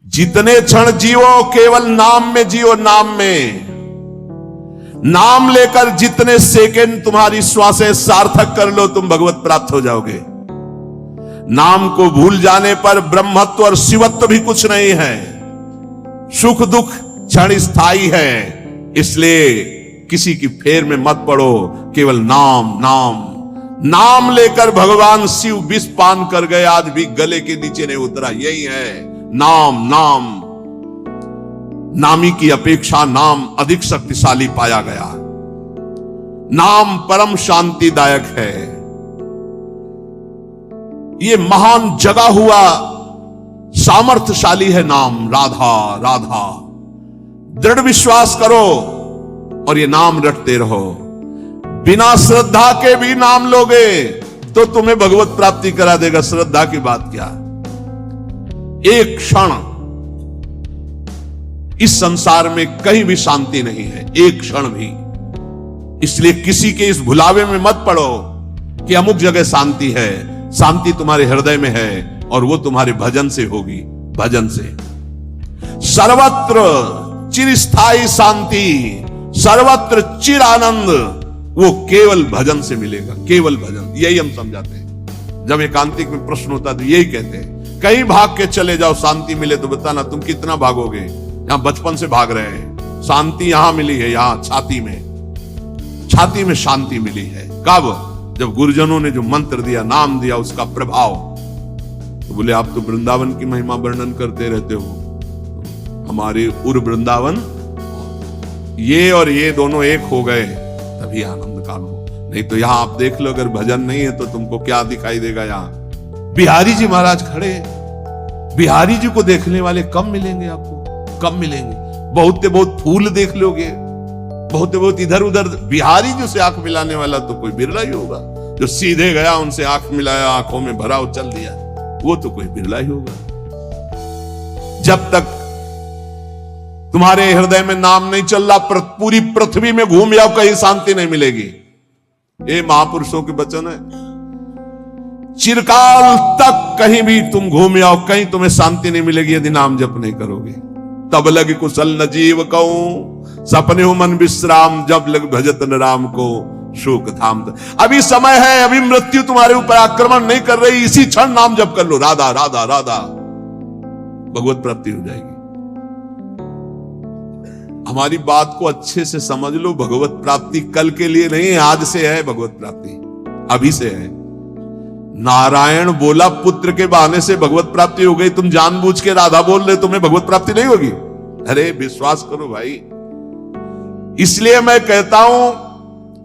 जितने क्षण जियो केवल नाम में जियो, नाम में। नाम लेकर जितने सेकंड तुम्हारी श्वासें सार्थक कर लो, तुम भगवत प्राप्त हो जाओगे। नाम को भूल जाने पर ब्रह्मत्व और शिवत्व भी कुछ नहीं है। सुख दुख क्षण स्थायी है, इसलिए किसी की फेर में मत पड़ो। केवल नाम नाम नाम लेकर भगवान शिव विष पान कर गए, आज भी गले के नीचे नहीं उतरा। यही है नाम नाम। नामी की अपेक्षा नाम अधिक शक्तिशाली पाया गया। नाम परम शांतिदायक है। ये महान जगा हुआ सामर्थ्यशाली है नाम। राधा राधा दृढ़ विश्वास करो और ये नाम रटते रहो। बिना श्रद्धा के भी नाम लोगे तो तुम्हें भगवत प्राप्ति करा देगा। श्रद्धा की बात क्या, एक क्षण इस संसार में कहीं भी शांति नहीं है, एक क्षण भी। इसलिए किसी के इस भुलावे में मत पड़ो कि अमुक जगह शांति है। शांति तुम्हारे हृदय में है और वो तुम्हारे भजन से होगी। भजन से सर्वत्र चिरस्थायी शांति, सर्वत्र चिर आनंद, वो केवल भजन से मिलेगा। केवल भजन, यही हम समझाते हैं। जब एकांतिक में प्रश्न होता तो यही कहते हैं, कहीं भाग के चले जाओ शांति मिले तो बताना तुम कितना भागोगे। यहां बचपन से भाग रहे हैं, शांति यहां मिली है, यहां छाती में शांति मिली है। कब? जब गुरुजनों ने जो मंत्र दिया, नाम दिया, उसका प्रभाव। तो बोले आप तो वृंदावन की महिमा वर्णन करते रहते हो, हमारे उर वृंदावन ये और ये दोनों एक हो गए तभी आनंद काल हो। नहीं तो यहां आप देख लो, अगर भजन नहीं है तो तुमको क्या दिखाई देगा। यहां बिहारी जी महाराज खड़े, बिहारी जी को देखने वाले कम मिलेंगे आपको, कम मिलेंगे। बहुत बहुत फूल देख लोगे, बहुत इधर उधर, बिहारी जी से आंख मिलाने वाला तो कोई बिरला ही होगा। जो सीधे गया उनसे आंख मिलाया, आंखों में भरा चल दिया, वो तो कोई बिरला ही होगा। जब तक तुम्हारे हृदय में नाम नहीं चल रहा, पूरी पृथ्वी में घूम जाओ, कहीं शांति नहीं मिलेगी। ये महापुरुषों के वचन है। चिरकाल तक कहीं भी तुम घूम जाओ, कहीं तुम्हें शांति नहीं मिलेगी यदि नाम जप नहीं करोगे। तब लग कुशल न जीव कहूं, सपने हो मन विश्राम, जब लग भजत न राम को शोक धाम। अभी समय है, अभी मृत्यु तुम्हारे ऊपर आक्रमण नहीं कर रही, इसी क्षण नाम जप कर लो, राधा राधा राधा, भगवत प्राप्ति हो जाएगी। हमारी बात को अच्छे से समझ लो, भगवत प्राप्ति कल के लिए नहीं, आज से है भगवत प्राप्ति, अभी से है। नारायण बोला पुत्र के बहाने से भगवत प्राप्ति हो गई, तुम जानबूझ के राधा बोल रहे, तुम्हें भगवत प्राप्ति नहीं होगी। अरे विश्वास करो भाई। इसलिए मैं कहता हूं,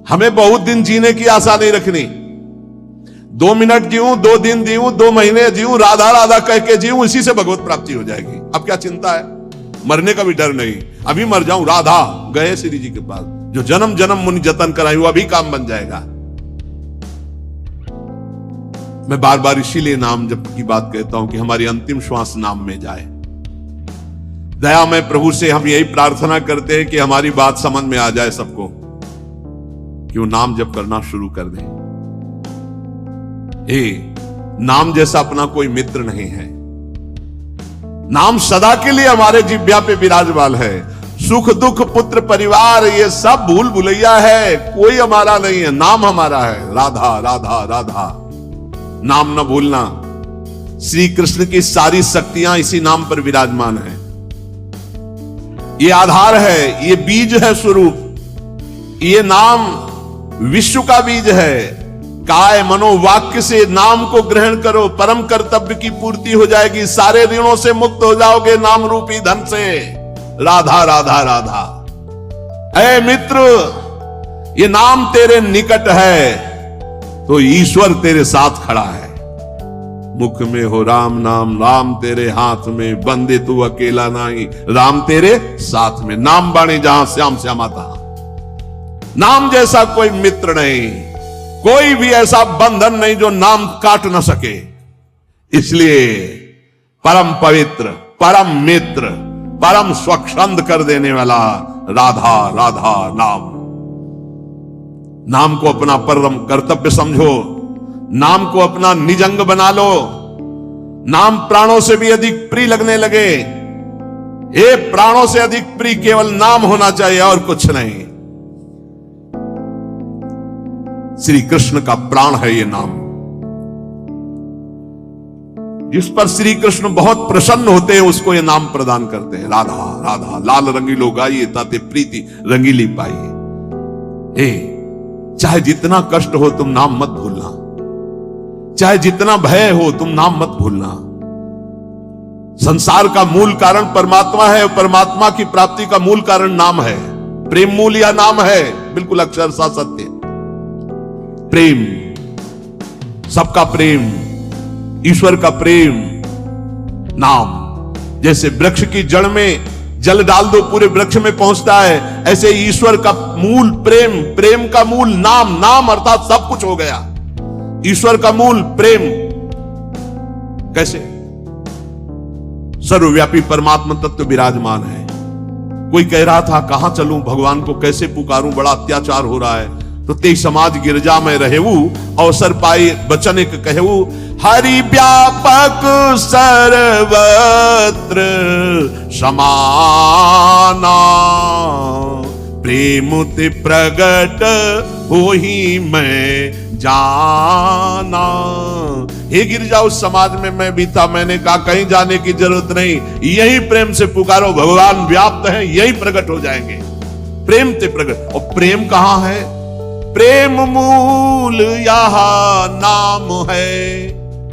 हमें बहुत दिन जीने की आशा नहीं रखनी। 2 मिनट जीऊं, 2 दिन जीऊं, 2 महीने जीऊं, राधा राधा कह के जीऊं, इसी से भगवत प्राप्ति हो जाएगी। अब क्या चिंता है, मरने का भी डर नहीं। अभी मर जाऊं, राधा गए श्री जी के पास, जो जन्म जन्म मुनि जतन कराई, वो अभी काम बन जाएगा। मैं बार बार इसीलिए नाम जप की बात कहता हूं कि हमारी अंतिम श्वास नाम में जाए। दया में प्रभु से हम यही प्रार्थना करते हैं कि हमारी बात समझ में आ जाए सबको, कि वो नाम जप करना शुरू कर दें। नाम जैसा अपना कोई मित्र नहीं है। नाम सदा के लिए हमारे जिह्वा पे विराजमान है। सुख दुख पुत्र परिवार ये सब भूल भुलैया है, कोई हमारा नहीं है, नाम हमारा है। राधा राधा राधा, नाम न भूलना। श्री कृष्ण की सारी शक्तियां इसी नाम पर विराजमान है। ये आधार है, ये बीज है स्वरूप। ये नाम विश्व का बीज है। काय मनोवाक्य से नाम को ग्रहण करो, परम कर्तव्य की पूर्ति हो जाएगी। सारे ऋणों से मुक्त हो जाओगे नाम रूपी धन से। राधा राधा राधा। ऐ मित्र, ये नाम तेरे निकट है तो ईश्वर तेरे साथ खड़ा है। मुख में हो राम नाम, राम तेरे हाथ में, बंदे तू अकेला नहीं, राम तेरे साथ में। नाम बाणी जहां श्याम श्यामा तहां। नाम जैसा कोई मित्र नहीं, कोई भी ऐसा बंधन नहीं जो नाम काट न सके। इसलिए परम पवित्र, परम मित्र, परम स्वच्छंद कर देने वाला राधा राधा नाम। नाम को अपना परम कर्तव्य समझो, नाम को अपना निजंग बना लो। नाम प्राणों से भी अधिक प्रिय लगने लगे ये प्राणों से अधिक प्रिय केवल नाम होना चाहिए और कुछ नहीं। श्री कृष्ण का प्राण है ये नाम, जिस पर श्री कृष्ण बहुत प्रसन्न होते हैं उसको ये नाम प्रदान करते हैं। राधा राधा लाल रंगीलो गाइए ताते प्रीति रंगीली पाइए। चाहे जितना कष्ट हो तुम नाम मत भूलना, चाहे जितना भय हो तुम नाम मत भूलना। संसार का मूल कारण परमात्मा है और परमात्मा की प्राप्ति का मूल कारण नाम है। प्रेम मूल या नाम है, बिल्कुल अक्षरशः सत्य। प्रेम, सबका प्रेम, ईश्वर का प्रेम नाम। जैसे वृक्ष की जड़ में जल डाल दो पूरे वृक्ष में पहुंचता है, ऐसे ईश्वर का मूल प्रेम, प्रेम का मूल नाम, नाम अर्थात सब कुछ हो गया। ईश्वर का मूल प्रेम। कैसे? सर्वव्यापी परमात्मा तत्व विराजमान है। कोई कह रहा था कहां चलूं, भगवान को कैसे पुकारूं, बड़ा अत्याचार हो रहा है। तो ते समाज गिरजा में रहेवू, अवसर पाए बचन एक कहू। हरि व्यापक सर्वत्र समाना, प्रेम ते प्रगट हो ही मैं जाना। हे गिरजा उस समाज में मैं भी था, मैंने कहा कहीं जाने की जरूरत नहीं, यही प्रेम से पुकारो, भगवान व्याप्त है, यही प्रकट हो जाएंगे। प्रेम ते प्रकट। और प्रेम कहां है? प्रेम मूल यह नाम है,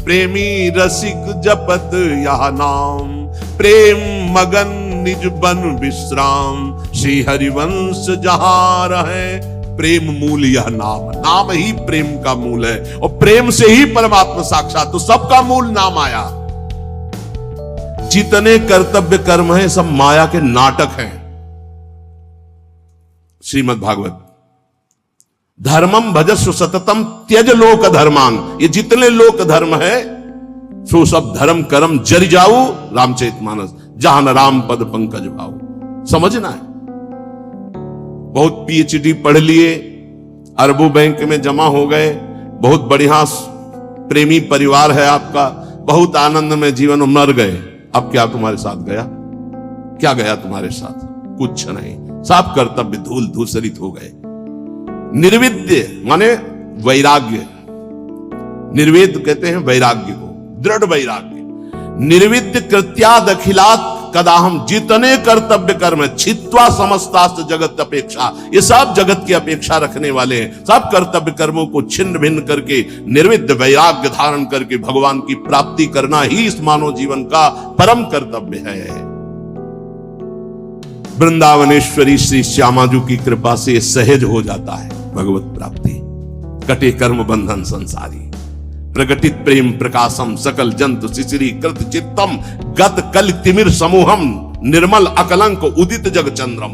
प्रेमी रसिक जपत यह नाम। प्रेम मगन निज बन विश्राम, श्री हरिवंश जहां रहे। प्रेम मूल यह नाम, नाम ही प्रेम का मूल है और प्रेम से ही परमात्मा साक्षात। तो सबका मूल नाम आया। जितने कर्तव्य कर्म हैं सब माया के नाटक हैं। श्रीमद् भागवत, धर्मम भजस्व सततम त्यज लोक धर्मांग। ये जितने लोक धर्म है सो सब धर्म कर्म जरि जाऊ, रामचरितमानस, जहां न राम पद पंकज भाऊ। समझना है। बहुत पीएचडी पढ़ लिए, अरबों बैंक में जमा हो गए, बहुत बढ़िया प्रेमी परिवार है आपका, बहुत आनंद में जीवन में मर गए। अब क्या तुम्हारे साथ गया? क्या गया तुम्हारे साथ? कुछ नहीं। सब कर्तव्य धूल धूसरित हो गए। निर्विद्य माने वैराग्य, निर्वेद कहते हैं वैराग्य को, दृढ़ वैराग्य। निर्विद्य कृत्याद अखिलात कदाहम, जितने कर्तव्य कर्म है, छित्वा समस्तास्त जगत अपेक्षा, ये सब जगत की अपेक्षा रखने वाले हैं। सब कर्तव्य कर्मों को छिन्न भिन्न करके निर्विद्य वैराग्य धारण करके भगवान की प्राप्ति करना ही इस मानव जीवन का परम कर्तव्य है। वृंदावनेश्वरी श्री श्यामाजू की कृपा से सहज हो जाता है भगवत प्राप्ति। कटे कर्म बंधन संसारी, प्रकटित प्रेम प्रकाशम, सकल जंतु शिशिरी कृत चित्तम, गत कल तिमिर समूहम, निर्मल अकलंक उदित जग चंद्रम।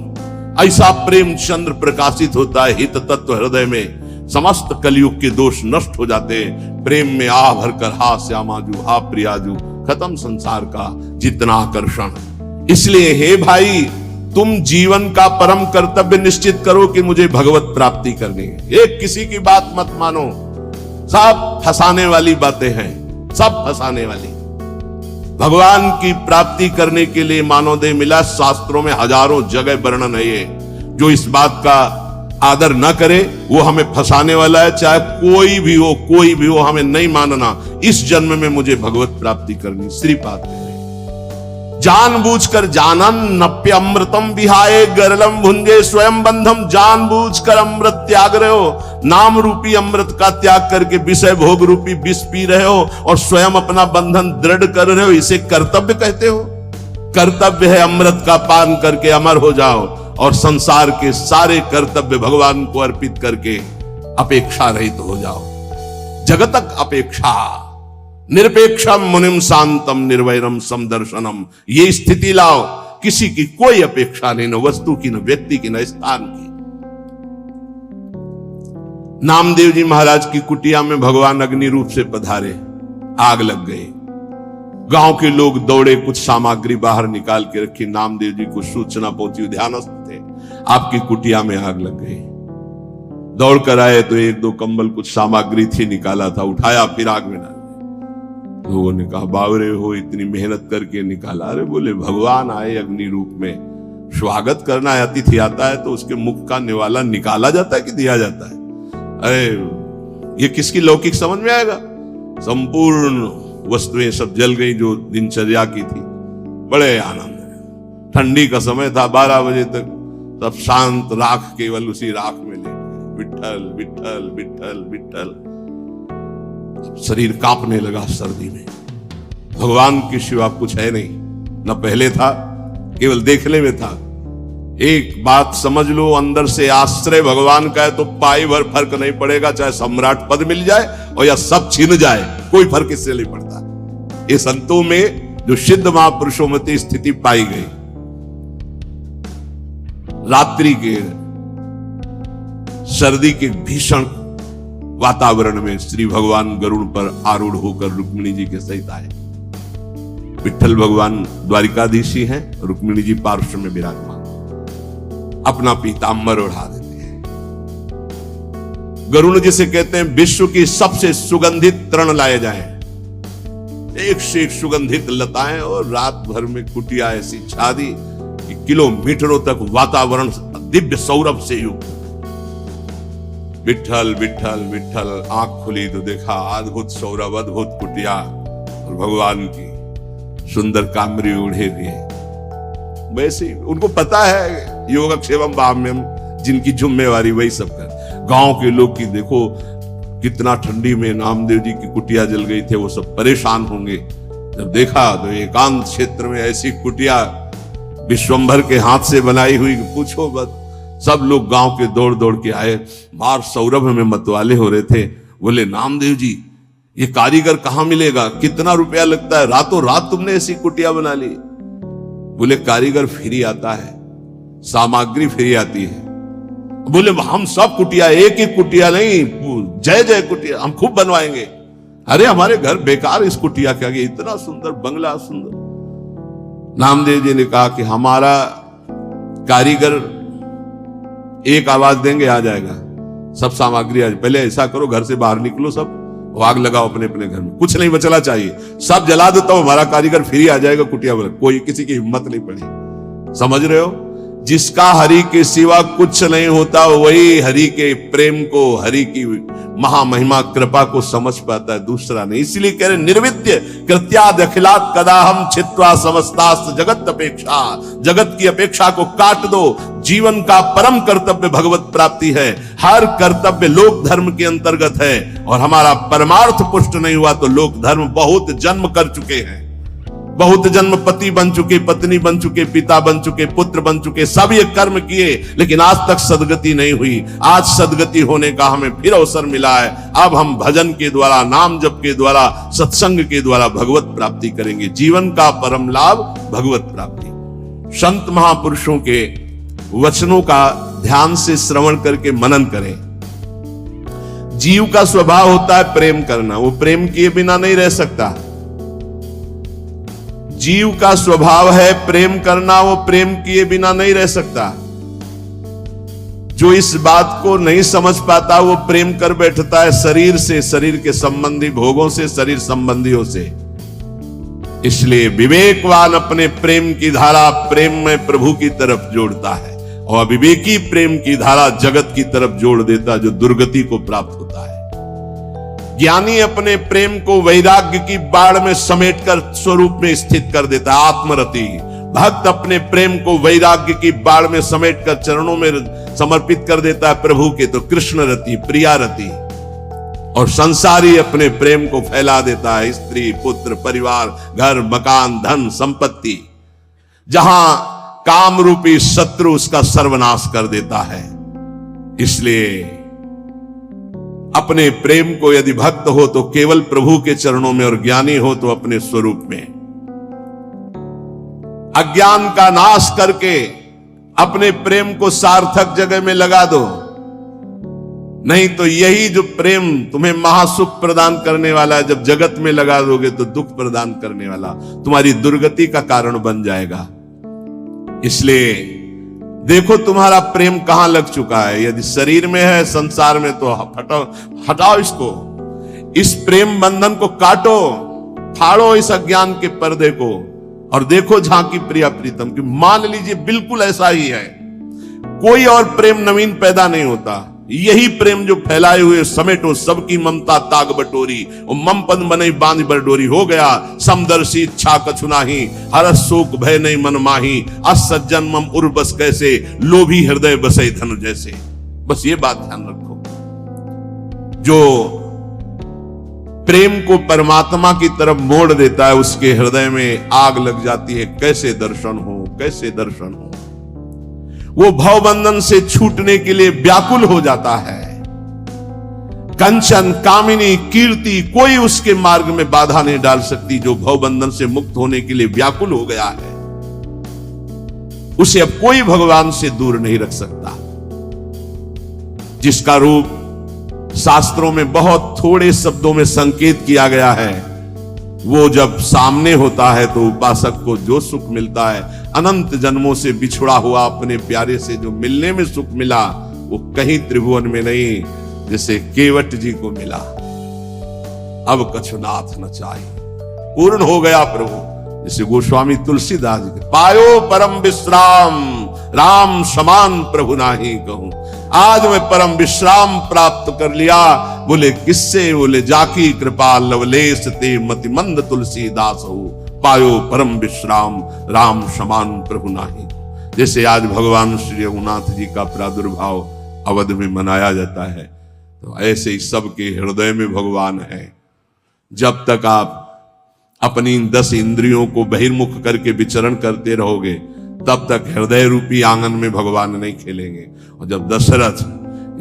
ऐसा प्रेम चंद्र प्रकाशित होता है हित तत्व हृदय में, समस्त कलयुग के दोष नष्ट हो जाते हैं। प्रेम में आ भरकर हा श्यामाजू, हा प्रियाजू, खत्म संसार का जितना आकर्षण। इसलिए हे भाई, तुम जीवन का परम कर्तव्य निश्चित करो कि मुझे भगवत प्राप्ति करनी है। एक किसी की बात मत मानो, सब फंसाने वाली बातें हैं, सब फंसाने वाली। भगवान की प्राप्ति करने के लिए मानवदेह मिला, शास्त्रों में हजारों जगह वर्णन है ये। जो इस बात का आदर न करे वो हमें फंसाने वाला है। चाहे कोई भी हो, कोई भी हो, हमें नहीं मानना इस जन्म में मुझे भगवत प्राप्ति करनी। श्रीपाद जानबूझकर जानन नप्य अमृतम विहाय गरलम भुंजे स्वयं बंधम। जानबूझकर अमृत त्याग रहे हो, नाम रूपी अमृत का त्याग करके विषय भोग रूपी विष पी रहे हो और स्वयं अपना बंधन दृढ़ कर रहे हो। इसे कर्तव्य कहते हो? कर्तव्य है अमृत का पान करके अमर हो जाओ और संसार के सारे कर्तव्य भगवान को अर्पित करके अपेक्षा रहित हो जाओ। जगतक अपेक्षा निरपेक्षम मुनिम शांतम निर्वैरम समदर्शनम। ये स्थिति लाओ, किसी की कोई अपेक्षा नहीं, न वस्तु की, न व्यक्ति की, न स्थान की। नामदेव जी महाराज की कुटिया में भगवान अग्नि रूप से पधारे, आग लग गई। गांव के लोग दौड़े, कुछ सामग्री बाहर निकाल के रखी। नामदेव जी को सूचना पहुंची, ध्यानस्थ थे, आपकी कुटिया में आग लग गई। दौड़ कर आए तो एक दो कंबल कुछ सामग्री थी, निकाला था, उठाया, फिर आग में डाल। लोगों ने कहा बावरे हो, इतनी मेहनत करके निकाला। अरे बोले भगवान आए अग्नि रूप में, स्वागत करना है, अतिथि आता है तो उसके मुख का निवाला निकाला जाता है कि दिया जाता है? अरे ये किसकी लौकिक समझ में आएगा? संपूर्ण वस्तुएं सब जल गई जो दिनचर्या की थी। बड़े आनंद में, ठंडी का समय था, 12 बजे तक सब शांत, राख केवल उसी राख में लेट गए। विठ्ठल विठ्ठल विठ्ठल विठ्ठल। शरीर कांपने लगा सर्दी में। भगवान के सिवा कुछ है नहीं, न पहले था, केवल देखने में था। एक बात समझ लो, अंदर से आश्रय भगवान का है तो पाई भर फर्क नहीं पड़ेगा, चाहे सम्राट पद मिल जाए और या सब छिन जाए, कोई फर्क इससे नहीं पड़ता। ये संतों में जो सिद्ध महापुरुषों में स्थिति पाई गई। रात्रि के सर्दी के भीषण वातावरण में श्री भगवान गरुड़ पर आरूढ़ होकर रुक्मिणी जी के सहित आए। विठ्ठल भगवान द्वारिकाधीश ही हैं, रुक्मिणी जी पार्श्व में विराजमान, अपना पीतांबर ओढ़ा देते हैं। गरुड़ जिसे कहते हैं विश्व की सबसे सुगंधित तृण लाए जाएं, एक से एक सुगंधित लताएं, और रात भर में कुटिया ऐसी छा दी कि किलोमीटरों तक वातावरण दिव्य सौरभ से युक्त। विठ्ठल विठ्ठल विठ्ठल, आंख खुली तो देखा अद्भुत सौरभ, अद्भुत कुटिया और भगवान की सुंदर कामरी उड़े हुए। वैसे उनको पता है योगक्षेमम बाह्यम, जिनकी जिम्मेवारी वही सब कर। गांव के लोग की देखो कितना ठंडी में नामदेव जी की कुटिया जल गई थे, वो सब परेशान होंगे। जब देखा तो एकांत क्षेत्र में ऐसी कुटिया विश्वंभर के हाथ से बनाई हुई, पूछो मत। सब लोग गांव के दौड़ दौड़ के आए, बाहर सौरभ में मतवाले हो रहे थे। बोले नामदेव जी ये कारीगर कहां मिलेगा, कितना रुपया लगता है, रातों रात तुमने ऐसी कुटिया बना ली? बोले कारीगर फ्री आता है, सामग्री फ्री आती है। बोले हम सब कुटिया, एक ही कुटिया नहीं, जय जय कुटिया हम खूब बनवाएंगे। अरे हमारे घर बेकार इस कुटिया के आगे, इतना सुंदर बंगला सुंदर। नामदेव जी ने कहा कि हमारा कारीगर एक आवाज देंगे आ जाएगा, सब सामग्री आज। पहले ऐसा करो घर से बाहर निकलो, सब आग लगाओ अपने अपने घर में, कुछ नहीं बचना चाहिए, सब जला देता हूं, हमारा कारीगर फ्री आ जाएगा कुटिया बना। कोई किसी की हिम्मत नहीं पड़ी। समझ रहे हो, जिसका हरि के सिवा कुछ नहीं होता वही हरि के प्रेम को, हरि की महामहिमा कृपा को समझ पाता है, दूसरा नहीं। इसलिए कह रहे निर्विद्य कृत्याद अखिलात कदाहम छित्वा समस्तास्त जगत अपेक्षा। जगत की अपेक्षा को काट दो, जीवन का परम कर्तव्य भगवत प्राप्ति है। हर कर्तव्य लोक धर्म के अंतर्गत है, और हमारा परमार्थ पुष्ट नहीं हुआ तो लोक धर्म बहुत जन्म कर चुके हैं, बहुत जन्म पति बन चुके, पत्नी बन चुके, पिता बन चुके, पुत्र बन चुके, सब ये कर्म किए, लेकिन आज तक सदगति नहीं हुई। आज सदगति होने का हमें फिर अवसर मिला है। अब हम भजन के द्वारा, नाम जप के द्वारा, सत्संग के द्वारा भगवत प्राप्ति करेंगे। जीवन का परम लाभ भगवत प्राप्ति। संत महापुरुषों के वचनों का ध्यान से श्रवण करके मनन करें। जीव का स्वभाव होता है प्रेम करना, वो प्रेम किए बिना नहीं रह सकता। जीव का स्वभाव है प्रेम करना, वो प्रेम किए बिना नहीं रह सकता। जो इस बात को नहीं समझ पाता वो प्रेम कर बैठता है शरीर से, शरीर के संबंधी भोगों से, शरीर संबंधियों से। इसलिए विवेकवान अपने प्रेम की धारा प्रेम में प्रभु की तरफ जोड़ता है, और अविवेकी प्रेम की धारा जगत की तरफ जोड़ देता, जो दुर्गति को प्राप्त होता है। ज्ञानी अपने प्रेम को वैराग्य की बाढ़ में समेटकर स्वरूप में स्थित कर देता है, आत्मरति। भक्त अपने प्रेम को वैराग्य की बाढ़ में समेटकर चरणों में समर्पित कर देता है प्रभु के, तो कृष्ण रति, प्रिया रति। और संसारी अपने प्रेम को फैला देता है स्त्री, पुत्र, परिवार, घर, मकान, धन, संपत्ति। जहां काम रूपी शत्रु उसका सर्वनाश कर देता है। इसलिए अपने प्रेम को, यदि भक्त हो तो केवल प्रभु के चरणों में, और ज्ञानी हो तो अपने स्वरूप में। अज्ञान का नाश करके अपने प्रेम को सार्थक जगह में लगा दो, नहीं तो यही जो प्रेम तुम्हें महासुख प्रदान करने वाला है, जब जगत में लगा दोगे तो दुख प्रदान करने वाला, तुम्हारी दुर्गति का कारण बन जाएगा। इसलिए देखो तुम्हारा प्रेम कहां लग चुका है। यदि शरीर में है, संसार में, तो हटाओ इसको। इस प्रेम बंधन को काटो, फाड़ो इस अज्ञान के पर्दे को और देखो झांकी प्रिया प्रीतम की। मान लीजिए बिल्कुल ऐसा ही है, कोई और प्रेम नवीन पैदा नहीं होता। यही प्रेम जो फैलाए हुए समेटो सबकी ममता ताग बटोरी, और मम पद बने बांध बरडोरी। हो गया समदर्शी इच्छा कछु नाही, हरस शोक भय नहीं मन माही। असज्जन मम उर्बस कैसे, लोभी हृदय बसे धनु जैसे। बस ये बात ध्यान रखो, जो प्रेम को परमात्मा की तरफ मोड़ देता है उसके हृदय में आग लग जाती है। कैसे दर्शन हो, कैसे दर्शन हो। वो भवबंधन से छूटने के लिए व्याकुल हो जाता है। कंचन कामिनी कीर्ति कोई उसके मार्ग में बाधा नहीं डाल सकती। जो भवबंधन से मुक्त होने के लिए व्याकुल हो गया है, उसे अब कोई भगवान से दूर नहीं रख सकता। जिसका रूप शास्त्रों में बहुत थोड़े शब्दों में संकेत किया गया है, वो जब सामने होता है तो उपासक को जो सुख मिलता है, अनंत जन्मों से बिछुड़ा हुआ अपने प्यारे से जो मिलने में सुख मिला, वो कहीं त्रिभुवन में नहीं, जैसे केवट जी को मिला। अब कछुनाथ न चाहिए, पूर्ण हो गया प्रभु। जैसे गोस्वामी तुलसीदास जी, पायो परम विश्राम राम समान प्रभु नाही कहूं। आज मैं परम विश्राम प्राप्त कर लिया। बोले किससे, बोले जाकी कृपा लवलेश ते मतिमंद तुलसीदास हो। पायो परम विश्राम राम समान प्रभु नाही। जैसे आज भगवान श्री रघुनाथ जी का प्रादुर्भाव अवध में मनाया जाता है, तो ऐसे ही सबके हृदय में भगवान है। जब तक आप अपनी 10 इंद्रियों को बहिर्मुख करके विचरण करते रहोगे, तब तक हृदय रूपी आंगन में भगवान नहीं खेलेंगे। और जब दशरथ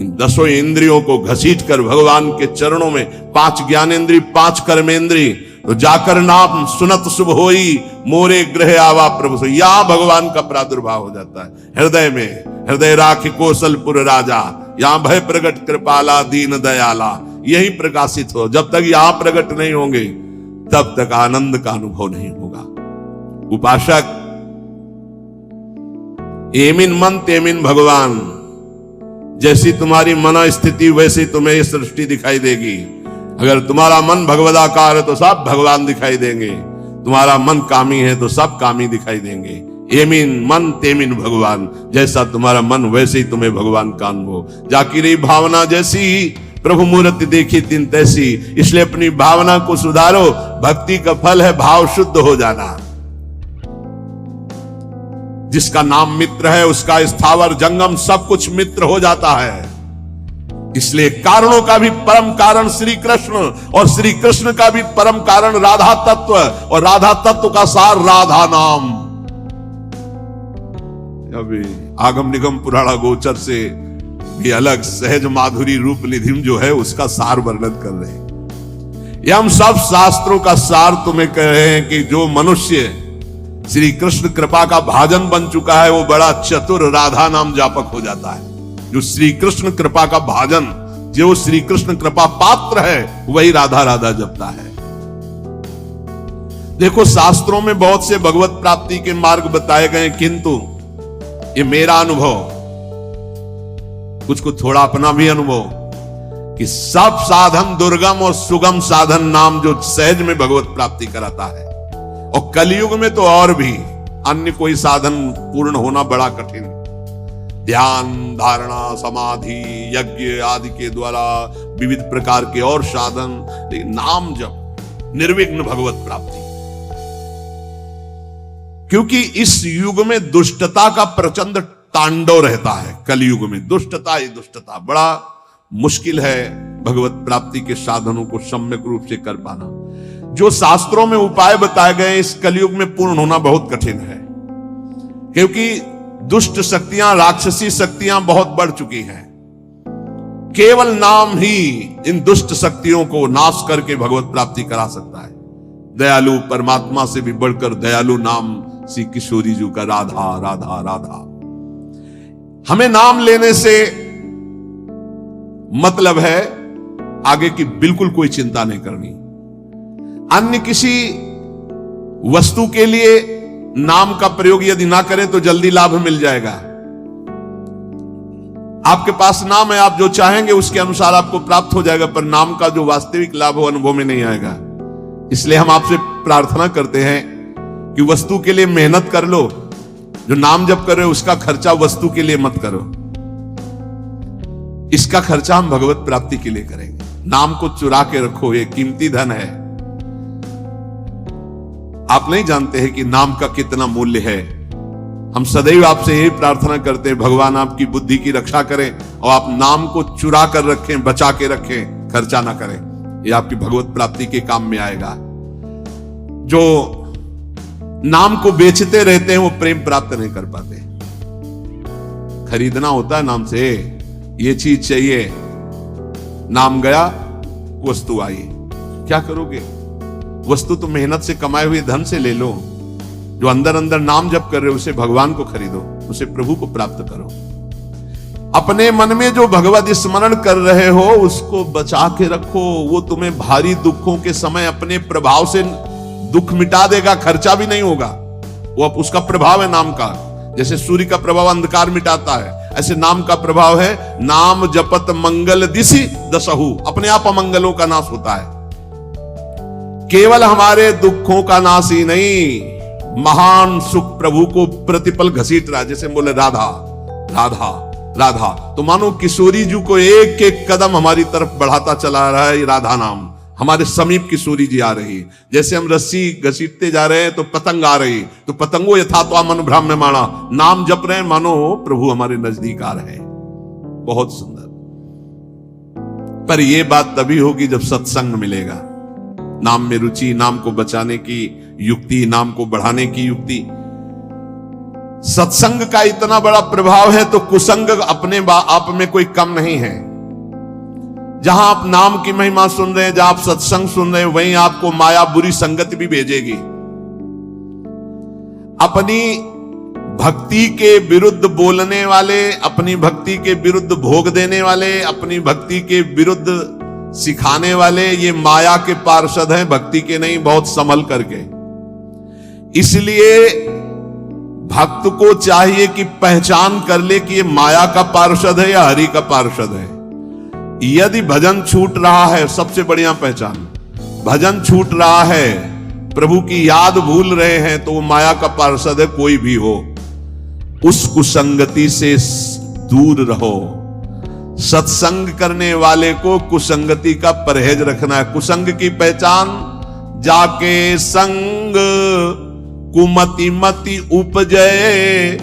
इन 10 इंद्रियों को घसीट कर भगवान के चरणों में, 5 ज्ञानेन्द्रिय 5 कर्मेंद्रिय, तो जाकर नाम सुनत शुभ होई मोरे ग्रह आवा प्रभु से। यहां भगवान का प्रादुर्भाव हो जाता है हृदय में। हृदय राखि कौशलपुर राजा, यहां भय प्रगट कृपाला दीन दयाला। यही प्रकाशित हो। जब तक यहां प्रकट नहीं होंगे, तब तक आनंद का अनुभव नहीं होगा। उपासक एमिन मन तेमिन भगवान। जैसी तुम्हारी मन स्थिति वैसी तुम्हें ये सृष्टि दिखाई देगी। अगर तुम्हारा मन भगवदाकार है तो सब भगवान दिखाई देंगे। तुम्हारा मन कामी है तो सब कामी दिखाई देंगे। एमिन मन तेमिन भगवान। जैसा तुम्हारा मन वैसे ही तुम्हें भगवान का अनुभव। जाकी रही भावना जैसी प्रभु मूर्ति देखी तिन तैसी। इसलिए अपनी भावना को सुधारो। भक्ति का फल है भाव शुद्ध हो जाना। जिसका नाम मित्र है उसका स्थावर जंगम सब कुछ मित्र हो जाता है। इसलिए कारणों का भी परम कारण श्री कृष्ण, और श्री कृष्ण का भी परम कारण राधा तत्व, और राधा तत्व का सार राधा नाम। अभी आगम निगम पुराणा गोचर से भी अलग सहज माधुरी रूप निधिम जो है उसका सार वर्णन कर रहे हैं। ये हम सब शास्त्रों का सार तुम्हें कह रहे हैं कि जो मनुष्य श्री कृष्ण कृपा का भाजन बन चुका है, वो बड़ा चतुर राधा नाम जापक हो जाता है। जो श्री कृष्ण कृपा का भाजन, जो श्री कृष्ण कृपा पात्र है, वही राधा राधा जपता है। देखो शास्त्रों में बहुत से भगवत प्राप्ति के मार्ग बताए गए, किंतु ये मेरा अनुभव, कुछ को थोड़ा अपना भी अनुभव, कि सब साधन दुर्गम और सुगम साधन नाम जो सहज में भगवत प्राप्ति कराता है। और कलयुग में तो और भी अन्य कोई साधन पूर्ण होना बड़ा कठिन। ध्यान धारणा समाधि यज्ञ आदि के द्वारा विविध प्रकार के और साधन, लेकिन नाम जप निर्विघ्न भगवत प्राप्ति। क्योंकि इस युग में दुष्टता का प्रचंड तांडव रहता है। कलयुग में दुष्टता ही दुष्टता, बड़ा मुश्किल है भगवत प्राप्ति के साधनों को सम्यक रूप से कर पाना। जो शास्त्रों में उपाय बताए गए इस कलयुग में पूर्ण होना बहुत कठिन है। क्योंकि दुष्ट शक्तियां, राक्षसी शक्तियां बहुत बढ़ चुकी हैं। केवल नाम ही इन दुष्ट शक्तियों को नाश करके भगवत प्राप्ति करा सकता है। दयालु परमात्मा से भी बढ़कर दयालु नाम श्री किशोरी जी का राधा राधा राधा। हमें नाम लेने से मतलब है आगे की बिल्कुल कोई चिंता नहीं करनी। अन्य किसी वस्तु के लिए नाम का प्रयोग यदि ना करें तो जल्दी लाभ मिल जाएगा। आपके पास नाम है, आप जो चाहेंगे उसके अनुसार आपको प्राप्त हो जाएगा, पर नाम का जो वास्तविक लाभ हो अनुभव में नहीं आएगा। इसलिए हम आपसे प्रार्थना करते हैं कि वस्तु के लिए मेहनत कर लो, जो नाम जप कर रहे हो उसका खर्चा वस्तु के लिए मत करो, इसका खर्चा हम भगवत प्राप्ति के लिए करेंगे। नाम को चुरा के रखो, ये कीमती धन है। आप नहीं जानते हैं कि नाम का कितना मूल्य है। हम सदैव आपसे यही प्रार्थना करते हैं, भगवान आपकी बुद्धि की रक्षा करें और आप नाम को चुरा कर रखें, बचा के रखें, खर्चा ना करें। ये आपकी भगवत प्राप्ति के काम में आएगा। जो नाम को बेचते रहते हैं वो प्रेम प्राप्त नहीं कर पाते। खरीदना होता है नाम से, ये चीज चाहिए, नाम गया वस्तु आई, क्या करोगे? वस्तु तो मेहनत से कमाए हुए धन से ले लो। जो अंदर अंदर नाम जप कर रहे हो उसे भगवान को खरीदो, उसे प्रभु को प्राप्त करो। अपने मन में जो भगवत स्मरण कर रहे हो उसको बचा के रखो, वो तुम्हें भारी दुखों के समय अपने प्रभाव से दुख मिटा देगा, खर्चा भी नहीं होगा। वो अब उसका प्रभाव है नाम का। जैसे सूर्य का प्रभाव अंधकार मिटाता है, ऐसे नाम का प्रभाव है। नाम जपत मंगल दिशि दसहु, अपने आप अमंगलों का नाश होता है। केवल हमारे दुखों का नाश ही नहीं, महान सुख प्रभु को प्रतिपल घसीट रहा है। जैसे बोले राधा राधा राधा, तो मानो किशोरी जी को एक एक कदम हमारी तरफ बढ़ाता चला रहा है। राधा नाम हमारे समीप किशोरी जी आ रही। जैसे हम रस्सी घसीटते जा रहे हैं तो पतंग आ रही, तो पतंगो यथा तो मन भ्राम्य माना, नाम जप रहे हैं मानो प्रभु हमारे नजदीक आ रहे हैं। बहुत सुंदर। पर यह बात तभी होगी जब सत्संग मिलेगा। नाम में रुचि, नाम को बचाने की युक्ति, नाम को बढ़ाने की युक्ति। सत्संग का इतना बड़ा प्रभाव है तो कुसंग अपने आप में कोई कम नहीं है। जहां आप नाम की महिमा सुन रहे हैं, जहां आप सत्संग सुन रहे हैं, वहीं आपको माया बुरी संगत भी भेजेगी। अपनी भक्ति के विरुद्ध बोलने वाले, अपनी भक्ति के विरुद्ध भोग देने वाले, अपनी भक्ति के विरुद्ध सिखाने वाले, ये माया के पार्षद हैं, भक्ति के नहीं। बहुत संभल करके। इसलिए भक्त को चाहिए कि पहचान कर ले कि ये माया का पार्षद है या हरि का पार्षद है। यदि भजन छूट रहा है, सबसे बढ़िया पहचान, भजन छूट रहा है, प्रभु की याद भूल रहे हैं, तो वो माया का पार्षद है। कोई भी हो, उस कुसंगति से दूर रहो। सत्संग करने वाले को कुसंगति का परहेज रखना है। कुसंग की पहचान, जाके संग कुमति मति उपजय,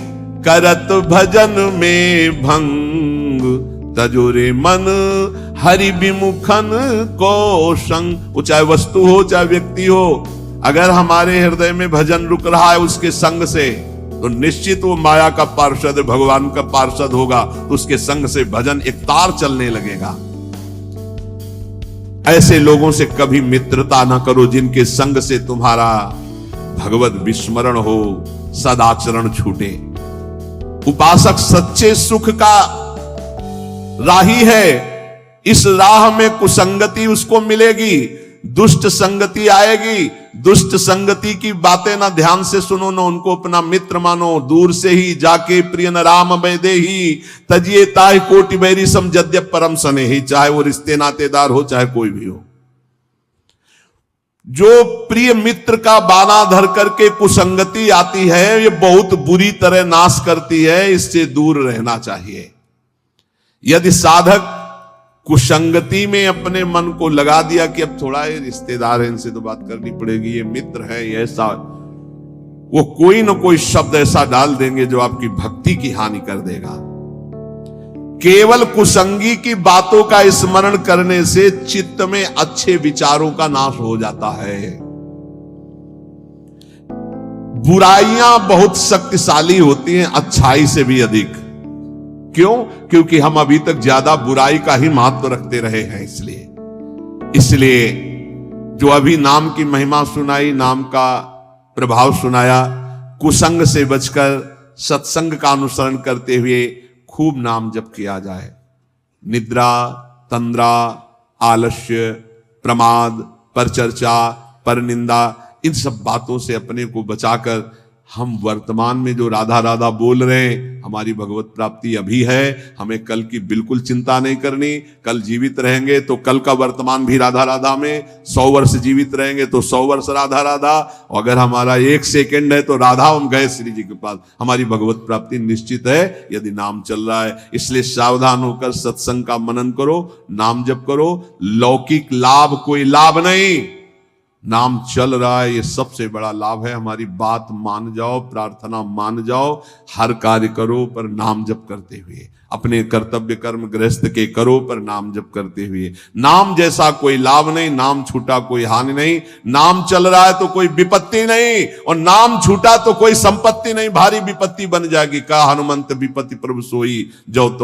करत भजन में भंग, तजोरे मन हरि विमुखन को संग। वो चाहे वस्तु हो चाहे व्यक्ति हो, अगर हमारे हृदय में भजन रुक रहा है उसके संग से, तो निश्चित वो माया का पार्षद, भगवान का पार्षद होगा। तो उसके संग से भजन एक तार चलने लगेगा। ऐसे लोगों से कभी मित्रता ना करो जिनके संग से तुम्हारा भगवत विस्मरण हो, सदाचरण छूटे। उपासक सच्चे सुख का राही है। इस राह में कुसंगति उसको मिलेगी, दुष्ट संगति आएगी। दुष्ट संगति की बातें ना ध्यान से सुनो, ना उनको अपना मित्र मानो। दूर से ही जाके प्रिय न राम वैदेही, तजिए ताहि कोटि बैरी सम जद्यप परम स्नेही। चाहे वो रिश्ते नातेदार हो चाहे कोई भी हो, जो प्रिय मित्र का बाना धर करके कुसंगति आती है, ये बहुत बुरी तरह नाश करती है। इससे दूर रहना चाहिए। यदि साधक कुसंगति में अपने मन को लगा दिया कि अब थोड़ा ये रिश्तेदार है, इनसे तो बात करनी पड़ेगी, ये मित्र है, ये ऐसा, वो कोई ना कोई शब्द ऐसा डाल देंगे जो आपकी भक्ति की हानि कर देगा। केवल कुसंगी की बातों का स्मरण करने से चित्त में अच्छे विचारों का नाश हो जाता है। बुराइयां बहुत शक्तिशाली होती हैं अच्छाई से भी अधिक। क्यों? क्योंकि हम अभी तक ज्यादा बुराई का ही महत्व रखते रहे हैं। इसलिए जो अभी नाम की महिमा सुनाई, नाम का प्रभाव सुनाया, कुसंग से बचकर सत्संग का अनुसरण करते हुए खूब नाम जप किया जाए। निद्रा, तंद्रा, आलस्य, प्रमाद, परचर्चा, परनिंदा, इन सब बातों से अपने को बचाकर हम वर्तमान में जो राधा राधा बोल रहे हैं, हमारी भगवत प्राप्ति अभी है। हमें कल की बिल्कुल चिंता नहीं करनी। कल जीवित रहेंगे तो कल का वर्तमान भी राधा राधा में, 100 वर्ष जीवित रहेंगे तो 100 वर्ष राधा राधा, और अगर हमारा 1 सेकंड है तो राधा हम गए श्री जी के पास। हमारी भगवत प्राप्ति निश्चित है यदि नाम चल रहा है। इसलिए सावधान होकर सत्संग का मनन करो, नाम जप करो। लौकिक लाभ कोई लाभ नहीं, नाम चल रहा है ये सबसे बड़ा लाभ है। हमारी बात मान जाओ, प्रार्थना मान जाओ, हर कार्य करो पर नाम जप करते हुए, अपने कर्तव्य कर्म गृहस्थ के करो पर नाम जप करते हुए। नाम जैसा कोई लाभ नहीं, नाम छूटा कोई हानि नहीं। नाम चल रहा है तो कोई विपत्ति नहीं, और नाम छूटा तो कोई संपत्ति नहीं, भारी विपत्ति बन जाएगी। कहा हनुमंत विपत्ति प्रभु सोई जो तो